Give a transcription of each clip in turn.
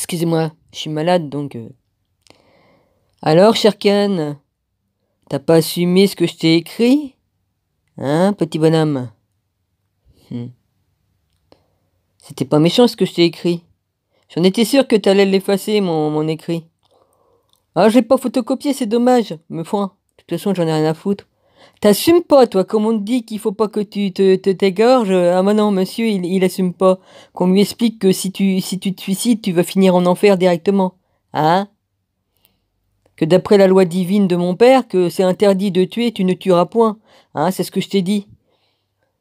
Excusez-moi, je suis malade donc. Alors, Sherkan, t'as pas assumé ce que je t'ai écrit? Hein, petit bonhomme? C'était pas méchant ce que je t'ai écrit. J'en étais sûr que t'allais l'effacer, mon écrit. Ah, j'ai pas photocopié, c'est dommage. Me foin. De toute façon, j'en ai rien à foutre. T'assumes pas, toi, comme on te dit qu'il faut pas que tu t'égorges. Ah, bah non, monsieur, il assume pas. Qu'on lui explique que si tu te suicides, tu vas finir en enfer directement. Hein? Que d'après la loi divine de mon père, que c'est interdit de tuer, tu ne tueras point. Hein, c'est ce que je t'ai dit.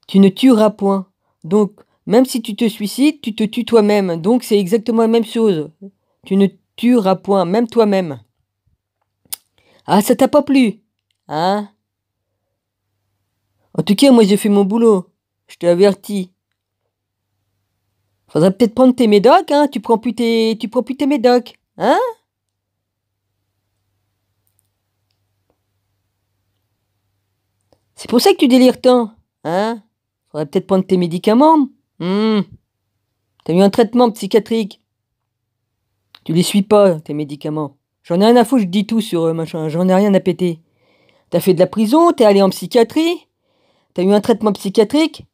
Tu ne tueras point. Donc, même si tu te suicides, tu te tues toi-même. Donc, c'est exactement la même chose. Tu ne tueras point, même toi-même. Ah, ça t'a pas plu? Hein? En tout cas, moi, j'ai fait mon boulot. Je t'ai averti. Faudrait peut-être prendre tes médocs, hein? Tu prends plus tes médocs. Hein? C'est pour ça que tu délires tant. Hein? Faudrait peut-être prendre tes médicaments. T'as eu un traitement psychiatrique. Tu les suis pas, tes médicaments. J'en ai rien à foutre, je dis tout sur machin. J'en ai rien à péter. T'as fait de la prison, t'es allé en psychiatrie. T'as eu un traitement psychiatrique.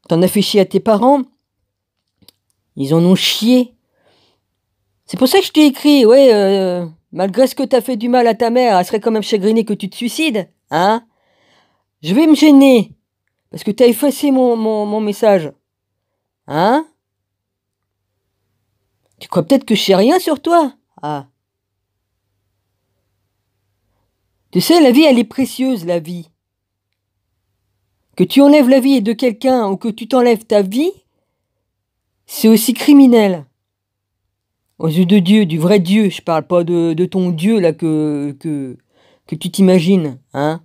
T'en as fait chier à tes parents. Ils en ont chié. C'est pour ça que je t'ai écrit, ouais, malgré ce que t'as fait du mal à ta mère, elle serait quand même chagrinée que tu te suicides, hein? Je vais me gêner, parce que t'as effacé mon message. Hein? Tu crois peut-être que je sais rien sur toi? Ah. Tu sais, la vie, elle est précieuse, la vie. Que tu enlèves la vie de quelqu'un ou que tu t'enlèves ta vie, c'est aussi criminel. Aux yeux de Dieu, du vrai Dieu, je parle pas de ton Dieu là que tu t'imagines, hein?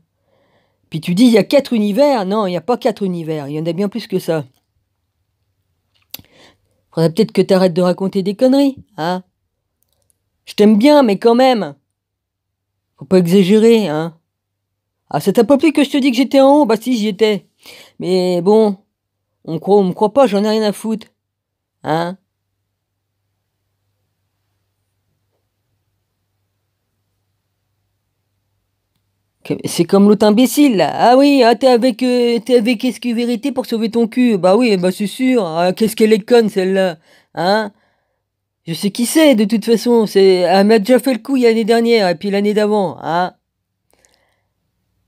Puis tu dis, il y a 4 univers. Non, il n'y a pas 4 univers. Il y en a bien plus que ça. Faudrait peut-être que t'arrêtes de raconter des conneries, hein? Je t'aime bien, mais quand même. Faut pas exagérer, hein? Ah, ça t'a pas plu que je te dis que j'étais en haut? Bah si, j'y étais. Mais bon, on me croit pas, j'en ai rien à foutre. Hein? C'est comme l'autre imbécile, là. Ah oui, ah, t'es avec SQ Vérité pour sauver ton cul. Bah oui, bah c'est sûr. Ah, qu'est-ce qu'elle est conne, celle-là. Hein? Je sais qui c'est, de toute façon. Elle m'a déjà fait le coup l'année dernière, et puis l'année d'avant. Hein?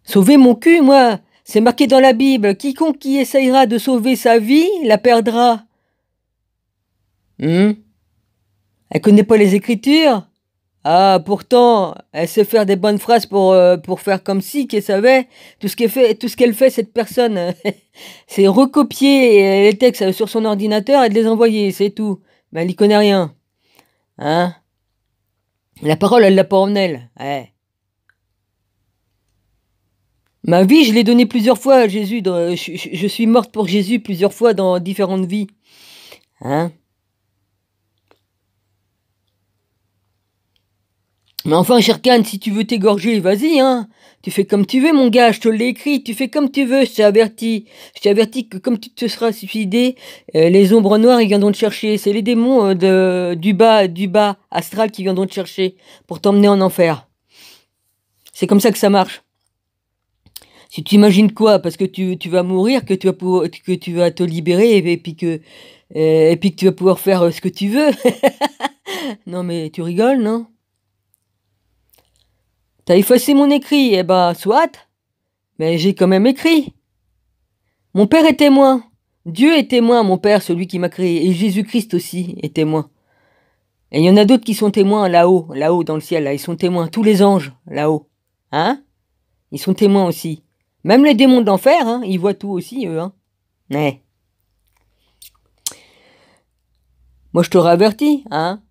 Sauver mon cul, moi. C'est marqué dans la Bible. Quiconque qui essayera de sauver sa vie, la perdra. Elle connaît pas les Écritures? Ah, pourtant, elle sait faire des bonnes phrases pour faire comme si qu'elle savait. Tout ce qu'elle fait, cette personne, c'est recopier les textes sur son ordinateur et de les envoyer, c'est tout. Mais elle y connaît rien. Hein? La parole, elle l'a pas en elle. Ouais. Ma vie, je l'ai donnée plusieurs fois à Jésus. Je suis morte pour Jésus plusieurs fois dans différentes vies. Hein? Mais enfin, Sherkan, si tu veux t'égorger, vas-y, hein. Tu fais comme tu veux, mon gars, je te l'ai écrit, tu fais comme tu veux, je t'ai averti. Je t'ai averti que comme tu te seras suicidé, les ombres noires, ils viendront te chercher. C'est les démons du bas astral qui viendront te chercher pour t'emmener en enfer. C'est comme ça que ça marche. Si tu imagines quoi, parce que tu vas mourir, que tu vas te libérer et puis que tu vas pouvoir faire ce que tu veux. Non mais tu rigoles, non? T'as effacé mon écrit, eh ben, soit, mais j'ai quand même écrit. Mon père est témoin. Dieu est témoin, mon père, celui qui m'a créé. Et Jésus-Christ aussi est témoin. Et il y en a d'autres qui sont témoins là-haut dans le ciel, là. Ils sont témoins. Tous les anges, là-haut. Hein? Ils sont témoins aussi. Même les démons d'enfer, hein, ils voient tout aussi, eux, hein. Ouais. Moi, je t'aurais averti, hein.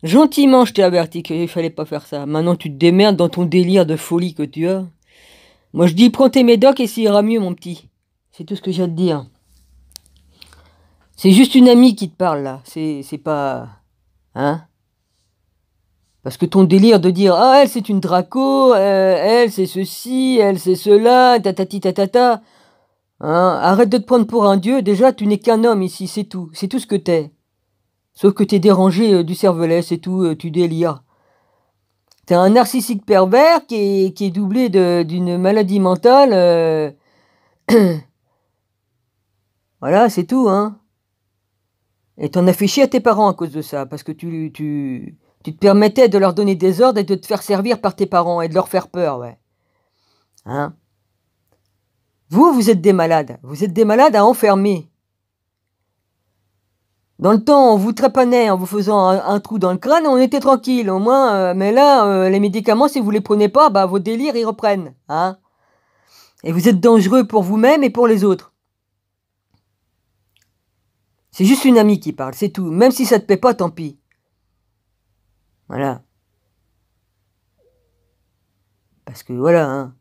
Gentiment, je t'ai averti qu'il fallait pas faire ça. Maintenant, tu te démerdes dans ton délire de folie que tu as. Moi, je dis, prends tes médocs et ça ira mieux, mon petit. C'est tout ce que j'ai à te dire. C'est juste une amie qui te parle, là. C'est pas... Hein? Parce que ton délire de dire, ah, elle, c'est une Draco, elle, c'est ceci, elle, c'est cela, tatati tatata. Hein? Arrête de te prendre pour un dieu. Déjà, tu n'es qu'un homme ici, c'est tout. C'est tout ce que t'es. Sauf que t'es dérangé du cervelet, c'est tout, tu délires. T'es un narcissique pervers qui est doublé d'une maladie mentale. Voilà, c'est tout, hein. Et t'en as fait chier à tes parents à cause de ça, parce que tu te permettais de leur donner des ordres et de te faire servir par tes parents et de leur faire peur, ouais. Hein? Vous êtes des malades. Vous êtes des malades à enfermer. Dans le temps, on vous trépanait en vous faisant un trou dans le crâne, on était tranquille, au moins. Mais là, les médicaments, si vous les prenez pas, bah vos délires, ils reprennent. Hein? Et vous êtes dangereux pour vous-même et pour les autres. C'est juste une amie qui parle, c'est tout. Même si ça te plaît pas, tant pis. Voilà. Parce que voilà, hein.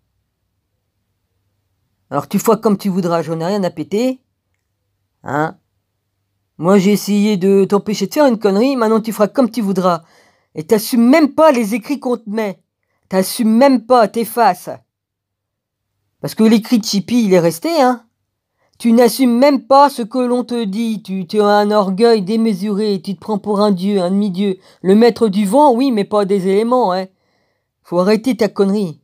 Alors tu feras comme tu voudras, j'en ai rien à péter. Hein? Moi j'ai essayé de t'empêcher de faire une connerie, maintenant tu feras comme tu voudras. Et t'assumes même pas les écrits qu'on te met. T'assumes même pas, t'effaces. Parce que l'écrit de Chippy, il est resté, hein. Tu n'assumes même pas ce que l'on te dit. Tu as un orgueil démesuré. Tu te prends pour un dieu, un demi-dieu. Le maître du vent, oui, mais pas des éléments, hein. Faut arrêter ta connerie.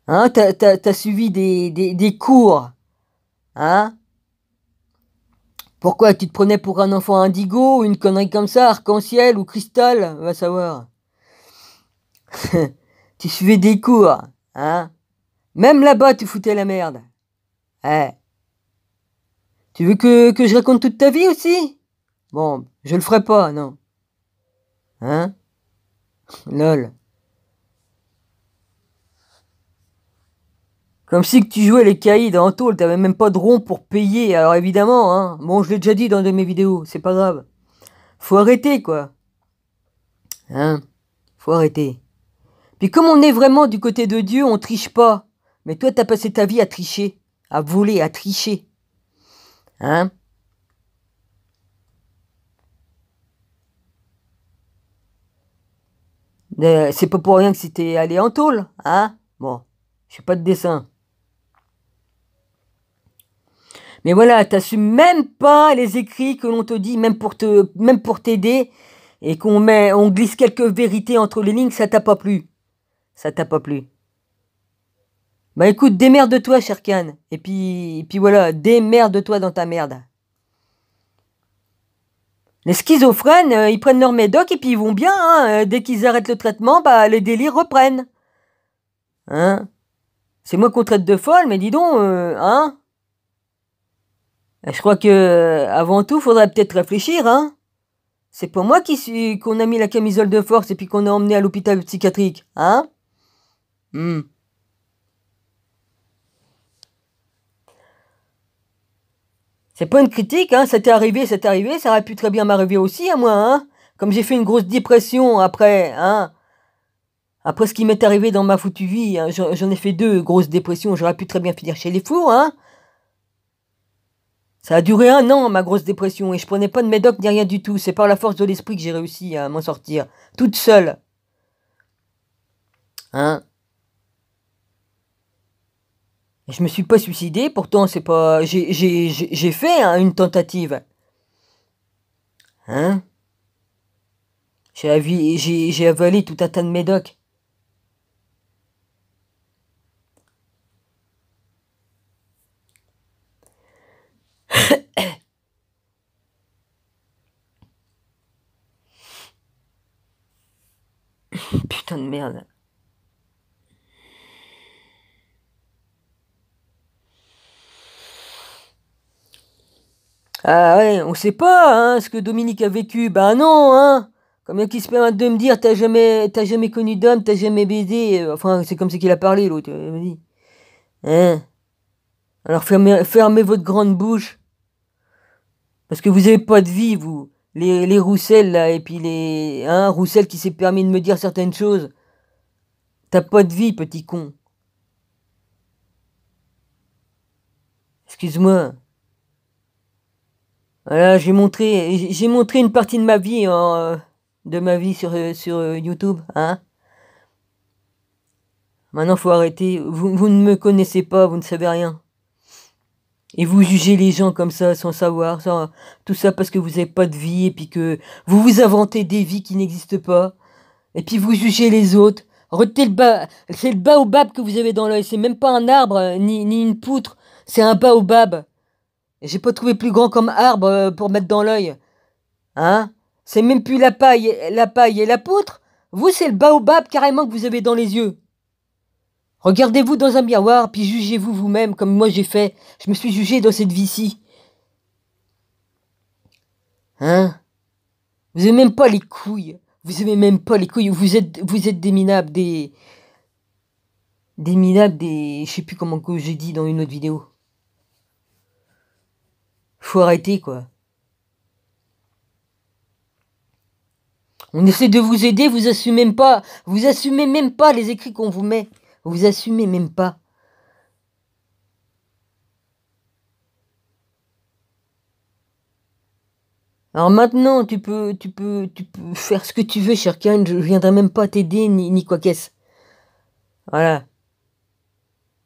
Hein, t'as suivi des cours. Hein? Pourquoi tu te prenais pour un enfant indigo ou une connerie comme ça, arc-en-ciel ou cristal? Va savoir. Tu suivais des cours. Hein? Même là-bas, tu foutais la merde. Ouais. Tu veux que je raconte toute ta vie aussi? Bon, je le ferai pas, non. Hein? Lol. Comme si que tu jouais les caïds en tôle, t'avais même pas de rond pour payer, alors évidemment, hein. Bon, je l'ai déjà dit dans de mes vidéos, c'est pas grave. Faut arrêter, quoi. Hein? Faut arrêter. Puis comme on est vraiment du côté de Dieu, on triche pas. Mais toi, t'as passé ta vie à tricher, à voler, à tricher. Hein? C'est pas pour rien que c'était allé en tôle, hein? Bon, je fais pas de dessin. Mais voilà, t'assumes même pas les écrits que l'on te dit, même pour t'aider, et on glisse quelques vérités entre les lignes, ça t'a pas plu. Ça t'a pas plu. Bah écoute, démerde-toi, Sherkan. Et puis voilà, démerde-toi dans ta merde. Les schizophrènes, ils prennent leur médoc et puis ils vont bien, hein. Dès qu'ils arrêtent le traitement, bah les délires reprennent. Hein? C'est moi qu'on traite de folle, mais dis donc, hein? Je crois que avant tout, faudrait peut-être réfléchir, hein? C'est pas moi qu'on a mis la camisole de force et puis qu'on a emmené à l'hôpital psychiatrique, hein? C'est pas une critique, hein, ça t'est arrivé, ça aurait pu très bien m'arriver aussi à moi, hein. Comme j'ai fait une grosse dépression après, hein. Après ce qui m'est arrivé dans ma foutue vie, hein, j'en ai fait 2 grosses dépressions, j'aurais pu très bien finir chez les fous, hein. Ça a duré 1 an, ma grosse dépression, et je prenais pas de médoc ni rien du tout. C'est par la force de l'esprit que j'ai réussi à m'en sortir. Toute seule. Hein? Et je me suis pas suicidé, pourtant c'est pas... J'ai fait hein, une tentative. Hein? J'ai avalé tout un tas de médocs. Putain de merde. Ah ouais, on sait pas, hein, ce que Dominique a vécu. Ben non, hein. Combien qui se permettent de me dire, t'as jamais connu d'homme, t'as jamais baisé. Enfin, c'est comme ça qu'il a parlé, l'autre. Il m'a dit. Hein? Alors fermez votre grande bouche. Parce que vous avez pas de vie, vous. Les Roussel, là, et puis les... Hein, Roussel qui s'est permis de me dire certaines choses. T'as pas de vie, petit con. Excuse-moi. Voilà, j'ai montré une partie de ma vie, sur YouTube, hein. Maintenant, faut arrêter. Vous ne me connaissez pas, vous ne savez rien. Et vous jugez les gens comme ça, sans savoir, tout ça parce que vous n'avez pas de vie, et puis que vous vous inventez des vies qui n'existent pas. Et puis vous jugez les autres. Retenez le bas, c'est le baobab que vous avez dans l'œil. C'est même pas un arbre, ni une poutre. C'est un baobab. Et j'ai pas trouvé plus grand comme arbre pour mettre dans l'œil. Hein? C'est même plus la paille et la poutre. Vous, c'est le baobab carrément que vous avez dans les yeux. Regardez-vous dans un miroir, puis jugez-vous vous-même comme moi j'ai fait. Je me suis jugé dans cette vie-ci. Hein? Vous avez même pas les couilles. Vous avez même pas les couilles. Vous êtes des minables, des minables, je sais plus comment que j'ai dit dans une autre vidéo. Faut arrêter, quoi. On essaie de vous aider, vous assumez même pas. Vous assumez même pas les écrits qu'on vous met. Vous assumez même pas. Alors maintenant, tu peux faire ce que tu veux, cher Khan. Je viendrai même pas t'aider, ni quoi qu'est-ce. Voilà.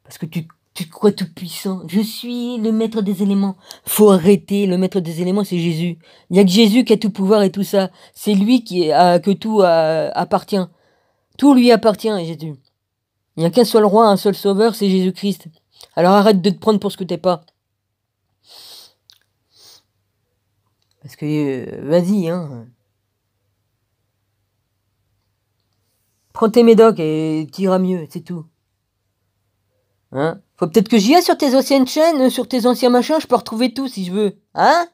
Parce que tu te crois tout puissant. Je suis le maître des éléments. Faut arrêter. Le maître des éléments, c'est Jésus. Il y a que Jésus qui a tout pouvoir et tout ça. C'est lui que tout appartient. Tout lui appartient, Jésus. Il n'y a qu'un seul roi, un seul sauveur, c'est Jésus-Christ. Alors arrête de te prendre pour ce que t'es pas. Parce que, vas-y, hein. Prends tes médocs et t'iras mieux, c'est tout. Hein? Faut peut-être que j'y aille sur tes anciennes chaînes, sur tes anciens machins, je peux retrouver tout si je veux. Hein?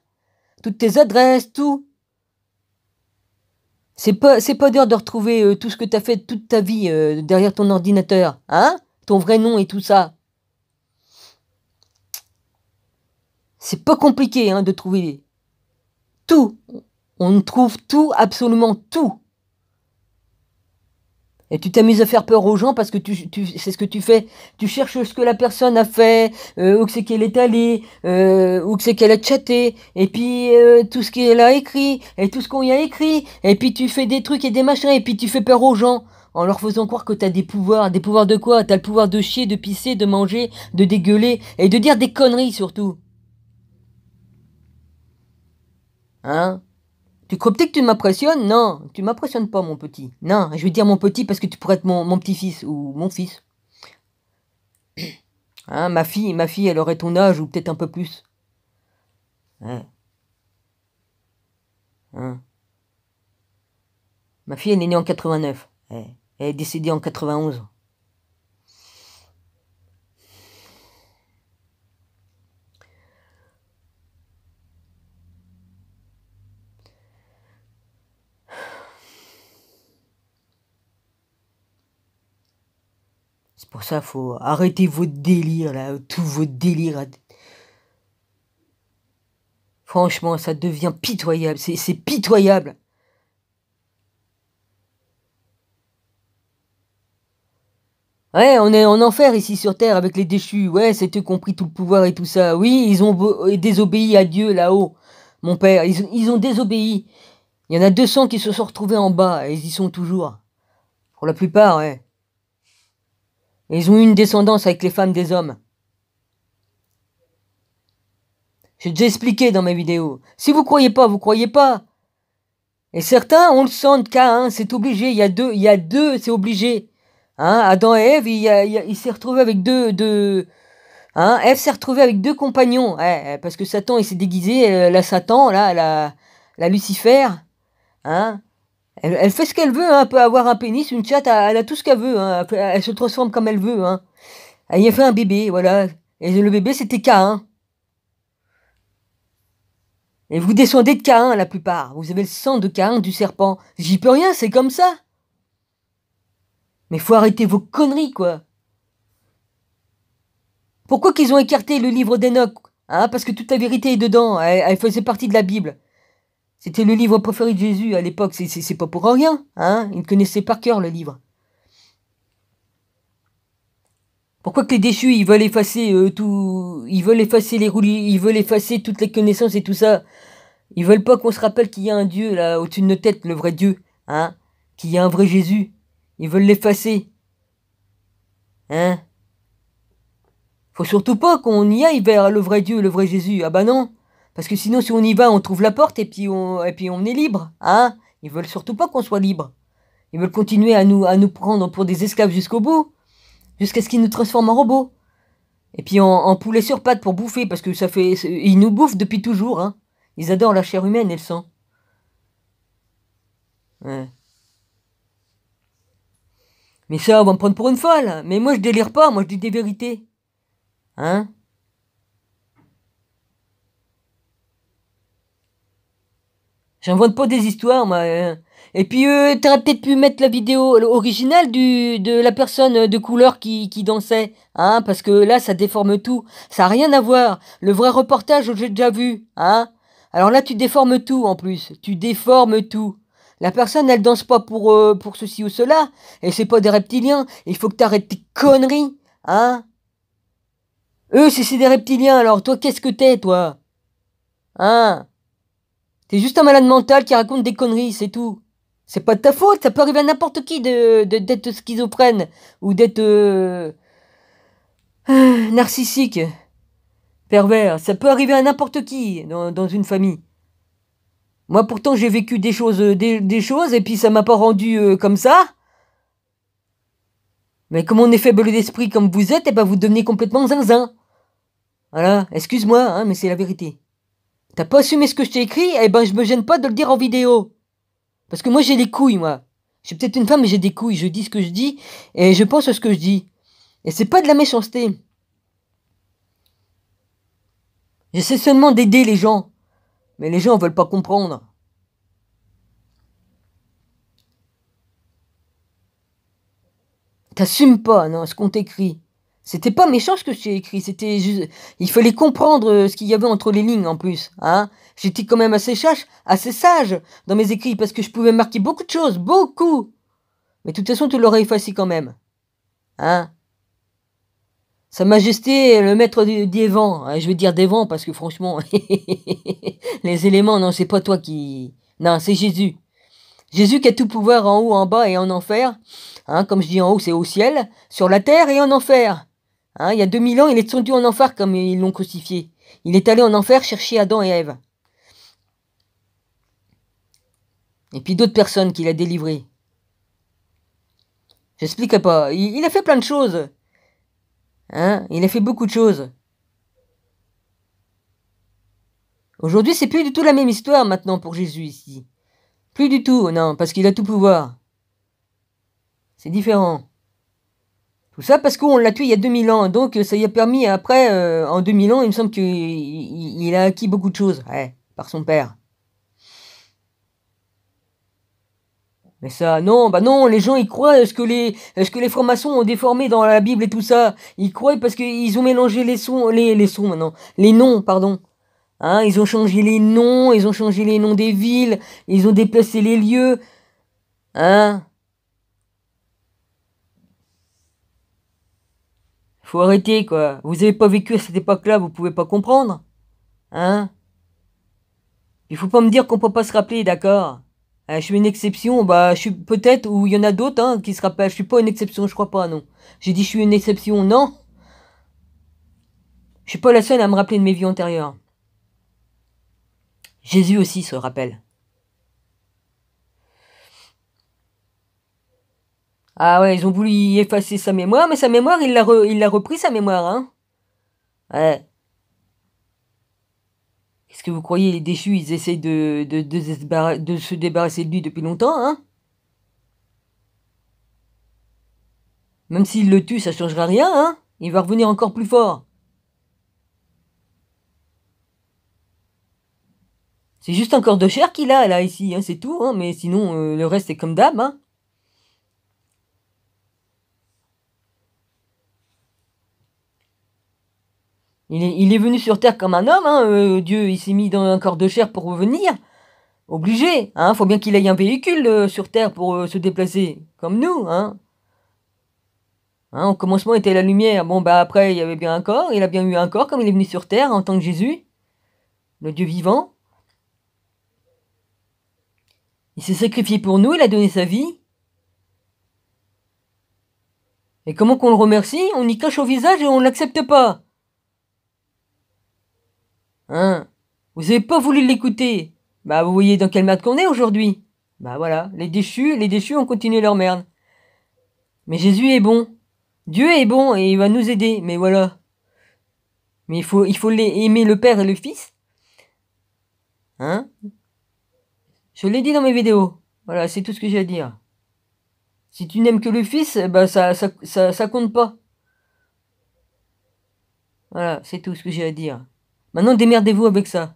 Toutes tes adresses, tout. C'est pas dur de retrouver tout ce que t'as fait toute ta vie derrière ton ordinateur. Hein? Ton vrai nom et tout ça. C'est pas compliqué hein, de trouver tout. On trouve tout, absolument tout. Et tu t'amuses à faire peur aux gens parce que c'est ce que tu fais. Tu cherches ce que la personne a fait, où que c'est qu'elle est allée, où que c'est qu'elle a chatté, et puis tout ce qu'elle a écrit, et tout ce qu'on y a écrit, et puis tu fais des trucs et des machins, et puis tu fais peur aux gens, en leur faisant croire que t'as des pouvoirs. Des pouvoirs de quoi? T'as le pouvoir de chier, de pisser, de manger, de dégueuler, et de dire des conneries surtout. Hein? Tu crois peut-être que tu m'impressionnes? Non, tu m'impressionnes pas, mon petit. Non, je vais dire mon petit parce que tu pourrais être mon petit-fils ou mon fils. Hein, ma fille, elle aurait ton âge ou peut-être un peu plus. Ouais. Hein. Ma fille, elle est née en 89. Ouais. Elle est décédée en 91. C'est pour ça, faut arrêter votre délire, là, tout votre délire. Franchement, ça devient pitoyable. C'est pitoyable. Ouais, on est en enfer ici sur Terre avec les déchus. Ouais, c'est eux qui ont pris tout le pouvoir et tout ça. Oui, ils ont désobéi à Dieu là-haut. Mon père, ils ont désobéi. Il y en a 200 qui se sont retrouvés en bas et ils y sont toujours. Pour la plupart, ouais. Et ils ont eu une descendance avec les femmes des hommes. J'ai déjà expliqué dans mes vidéos. Si vous croyez pas, vous croyez pas. Et certains, on le sent de cas, hein, c'est obligé. Il y a deux, c'est obligé. Hein, Adam et Ève, il s'est retrouvé avec deux. Hein, Ève s'est retrouvée avec deux compagnons. Ouais, parce que Satan, il s'est déguisé, la Satan, là, la Lucifer. Hein, elle fait ce qu'elle veut, hein, elle peut avoir un pénis, une chatte, elle a tout ce qu'elle veut. Hein, elle se transforme comme elle veut. Hein. Elle y a fait un bébé, voilà. Et le bébé, c'était Caïn. Et vous descendez de Caïn, la plupart. Vous avez le sang de Caïn, du serpent. J'y peux rien, c'est comme ça. Mais faut arrêter vos conneries, quoi. Pourquoi qu'ils ont écarté le livre d'Enoch? Hein, parce que toute la vérité est dedans. Elle faisait partie de la Bible. C'était le livre préféré de Jésus à l'époque. C'est pas pour rien. Hein, il connaissait par cœur le livre. Pourquoi que les déchus, ils veulent effacer tout... Ils veulent effacer ils veulent effacer toutes les connaissances et tout ça. Ils veulent pas qu'on se rappelle qu'il y a un Dieu, là, au-dessus de nos têtes, le vrai Dieu. Hein, qu'il y a un vrai Jésus. Ils veulent l'effacer. Hein. Faut surtout pas qu'on y aille vers le vrai Dieu, le vrai Jésus. Ah bah non. Parce que sinon, si on y va, on trouve la porte et puis on est libre. Hein? Ils veulent surtout pas qu'on soit libre. Ils veulent continuer à nous prendre pour des esclaves jusqu'au bout. Jusqu'à ce qu'ils nous transforment en robots. Et puis en poulet sur pattes pour bouffer. Parce que ils nous bouffent depuis toujours. Hein? Ils adorent la chair humaine et le sang. Ouais. Mais ça, on va me prendre pour une folle. Mais moi, je délire pas. Moi, je dis des vérités. Hein? J'invente pas des histoires, moi. Et puis, t'aurais peut-être pu mettre la vidéo originale de la personne de couleur qui dansait. Hein? Parce que là, ça déforme tout. Ça n'a rien à voir. Le vrai reportage, j'ai déjà vu. Hein? Alors là, tu déformes tout, en plus. Tu déformes tout. La personne, elle danse pas pour ceci ou cela. Et c'est pas des reptiliens. Il faut que t'arrêtes tes conneries. Hein? Eux, c'est des reptiliens. Alors, toi, qu'est-ce que t'es, toi? Hein? T'es juste un malade mental qui raconte des conneries, c'est tout. C'est pas de ta faute, ça peut arriver à n'importe qui d'être schizophrène ou d'être narcissique, pervers. Ça peut arriver à n'importe qui dans une famille. Moi pourtant j'ai vécu des choses, des choses et puis ça m'a pas rendu comme ça. Mais comme on est faible d'esprit comme vous êtes, et ben vous devenez complètement zinzin. Voilà, excuse-moi, hein, mais c'est la vérité. T'as pas assumé ce que je t'ai écrit, eh ben je me gêne pas de le dire en vidéo. Parce que moi j'ai les couilles, moi. Je suis peut-être une femme, mais j'ai des couilles. Je dis ce que je dis et je pense à ce que je dis. Et c'est pas de la méchanceté. J'essaie seulement d'aider les gens. Mais les gens veulent pas comprendre. T'assumes pas, non, ce qu'on t'écrit. C'était pas méchant ce que je t'ai écrit, c'était juste... Il fallait comprendre ce qu'il y avait entre les lignes en plus. Hein. J'étais quand même assez sage dans mes écrits parce que je pouvais marquer beaucoup de choses, beaucoup. Mais de toute façon, tu l'aurais effacé quand même. Hein. Sa Majesté, le maître des vents. Je veux dire des vents parce que franchement, les éléments, non, c'est pas toi qui... Non, c'est Jésus. Jésus qui a tout pouvoir en haut, en bas et en enfer. Hein, comme je dis en haut, c'est au ciel, sur la terre et en enfer. Hein, il y a 2000 ans, il est descendu en enfer comme ils l'ont crucifié. Il est allé en enfer chercher Adam et Ève. Et puis d'autres personnes qu'il a délivrées. J'expliquerai pas. Il a fait plein de choses. Hein, il a fait beaucoup de choses. Aujourd'hui, c'est plus du tout la même histoire maintenant pour Jésus ici. Plus du tout, non, parce qu'il a tout pouvoir. C'est différent. Tout ça parce qu'on l'a tué il y a 2000 ans, donc ça lui a permis après, en 2000 ans, il me semble qu'il a acquis beaucoup de choses, ouais, par son père. Mais ça, non, bah non, les gens ils croient est-ce que les francs-maçons ont déformé dans la Bible et tout ça. Ils croient parce qu'ils ont mélangé les sons maintenant, les noms, pardon. Hein, ils ont changé les noms, ils ont changé les noms des villes, ils ont déplacé les lieux. Hein? Faut arrêter, quoi. Vous avez pas vécu à cette époque-là, vous pouvez pas comprendre. Hein? Il faut pas me dire qu'on peut pas se rappeler, d'accord? Je suis une exception, bah je suis peut-être, ou il y en a d'autres hein, qui se rappellent. Je suis pas une exception, je crois pas, non. J'ai dit je suis une exception, non. Je suis pas la seule à me rappeler de mes vies antérieures. Jésus aussi se rappelle. Ah ouais, ils ont voulu y effacer sa mémoire, mais sa mémoire, il l'a repris sa mémoire, hein. Ouais. Qu'est-ce que vous croyez, les déchus, ils essayent de se débarrasser de lui depuis longtemps, hein? Même s'il le tue, ça changera rien, hein? Il va revenir encore plus fort. C'est juste un corps de chair qu'il a, là, ici, hein, c'est tout, hein, mais sinon, le reste est comme d'hab, hein. Il est venu sur Terre comme un homme, hein, Dieu, il s'est mis dans un corps de chair pour revenir. Obligé, hein, faut bien qu'il ait un véhicule sur Terre pour se déplacer, comme nous, hein. Hein, au commencement était la lumière, bon bah après il y avait bien un corps, il a bien eu un corps comme il est venu sur Terre en tant que Jésus, le Dieu vivant. Il s'est sacrifié pour nous, il a donné sa vie. Et comment qu'on le remercie? On y cache au visage et on l'accepte pas. Hein? Vous avez pas voulu l'écouter. Bah, vous voyez dans quelle merde qu'on est aujourd'hui. Bah voilà, les déchus ont continué leur merde. Mais Jésus est bon. Dieu est bon et il va nous aider. Mais voilà. Mais il faut aimer le Père et le Fils. Hein? Je l'ai dit dans mes vidéos. Voilà, c'est tout ce que j'ai à dire. Si tu n'aimes que le Fils, bah ça compte pas. Voilà, c'est tout ce que j'ai à dire. Maintenant, démerdez-vous avec ça.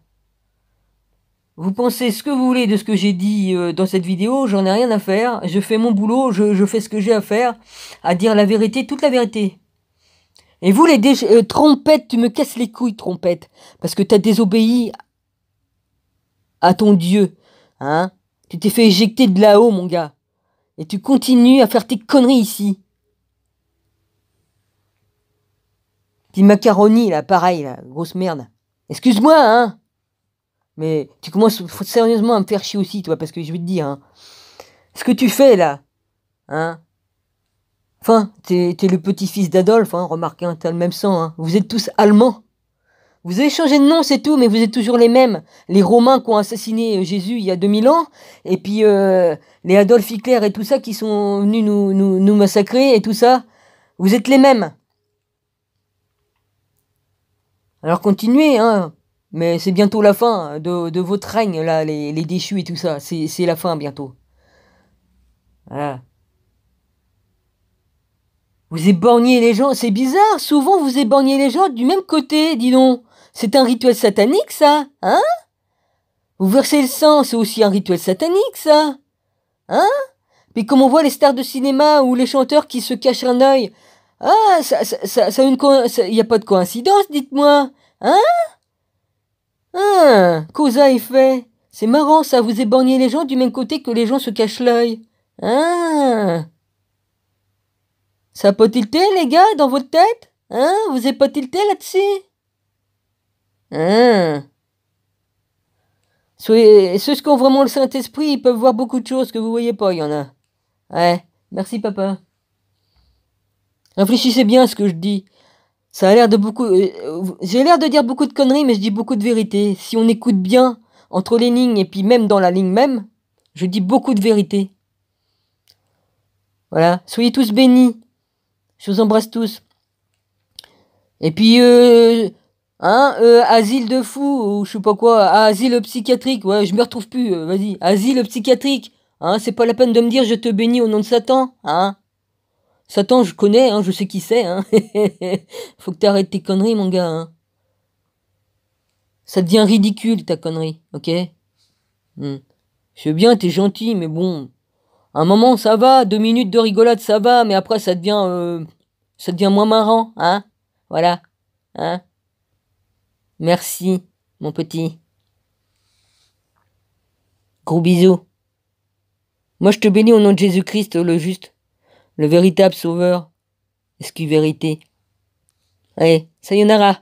Vous pensez ce que vous voulez de ce que j'ai dit dans cette vidéo, j'en ai rien à faire. Je fais mon boulot, je fais ce que j'ai à faire, à dire la vérité, toute la vérité. Et vous, les trompettes, tu me casses les couilles, trompette, parce que t'as désobéi à ton Dieu. Hein? Tu t'es fait éjecter de là-haut, mon gars. Et tu continues à faire tes conneries ici. Petit macaroni, là, pareil, là, grosse merde. Excuse-moi, hein. Mais tu commences sérieusement à me faire chier aussi, toi, parce que je vais te dire, hein. Ce que tu fais, là, hein. Enfin, t'es le petit-fils d'Adolphe, hein, remarquez, hein, t'as le même sang, hein. Vous êtes tous allemands. Vous avez changé de nom, c'est tout, mais vous êtes toujours les mêmes. Les Romains qui ont assassiné Jésus il y a 2000 ans, et puis les Adolf Hitler et tout ça qui sont venus nous massacrer et tout ça. Vous êtes les mêmes. Alors continuez, hein. Mais c'est bientôt la fin de votre règne, là, les déchus et tout ça. C'est la fin bientôt. Voilà. Vous éborgnez les gens, c'est bizarre, souvent vous éborgnez les gens du même côté, dis donc. C'est un rituel satanique, ça, hein? Vous versez le sang, c'est aussi un rituel satanique, ça. Hein? Puis comme on voit les stars de cinéma ou les chanteurs qui se cachent un œil. Ah, y a pas de coïncidence, dites-moi. Hein? Cause à effet. C'est marrant, ça, vous éborgnez les gens du même côté que les gens se cachent l'œil. Hein? Ça a pas tilté, les gars, dans votre tête? Hein? Vous avez pas tilté là-dessus? Hein? Ceux qui ont vraiment le Saint-Esprit, ils peuvent voir beaucoup de choses que vous voyez pas, il y en a. Ouais, merci papa. Réfléchissez bien à ce que je dis. Ça a l'air de beaucoup... j'ai l'air de dire beaucoup de conneries, mais je dis beaucoup de vérité. Si on écoute bien, entre les lignes et puis même dans la ligne même, je dis beaucoup de vérité. Voilà, soyez tous bénis. Je vous embrasse tous. Et puis, asile de fous, ou je sais pas quoi, asile psychiatrique, ouais, je me retrouve plus, vas-y, asile psychiatrique, hein, c'est pas la peine de me dire je te bénis au nom de Satan, hein. Satan, je connais, hein, je sais qui c'est, hein. Faut que t'arrêtes tes conneries, mon gars, hein. Ça devient ridicule, ta connerie, ok? Je sais bien, t'es gentil, mais bon, à un moment, ça va, 2 minutes de rigolade, ça va, mais après, ça devient moins marrant, hein. Voilà, hein. Merci, mon petit. Gros bisous. Moi, je te bénis au nom de Jésus-Christ, le juste, le véritable sauveur. Est-ce que vérité? Allez, sayonara.